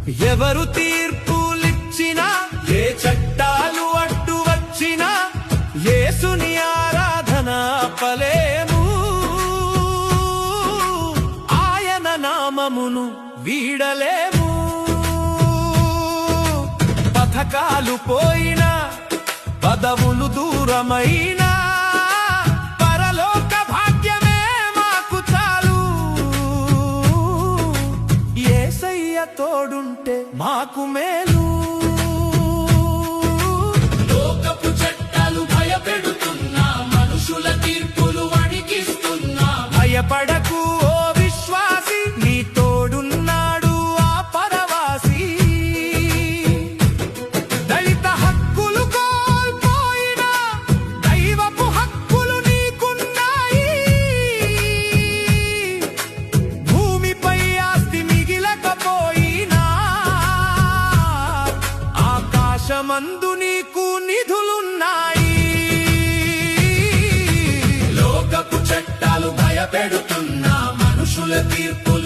ఎవరు తీర్పులిచ్చినా, ఏ చట్టాలు అడ్డు వచ్చినా, యేసుని ఆరాధన ఆపలేము. ఆయన నామమును వీడలేము. పథకాలు పోయినా, పదవులు దూరమైనా, పరలోక భాగ్యమే మాకు చాలు. యేసయ్య తోడుంటే మాకు మేలు. లోకపు చట్టాలు భయపెడుతున్నా, మనుషుల తీర్పులు వణికిస్తున్నా, భయపడకు ఓ విశ్వాసి, నీ తోడున్నాడు ఆ పరవాసి. దళిత హక్కులు కోల్పోయినా, దైవపు హక్కులు నీకున్నాయి. భూమిపై ఆస్తి మిగిలకపోయినా, ఆకాశమందు నీకు నిధులున్నాయి. లోకపు చట్టాలు భయపెడుతున్నా, మనుషుల తీర్పులు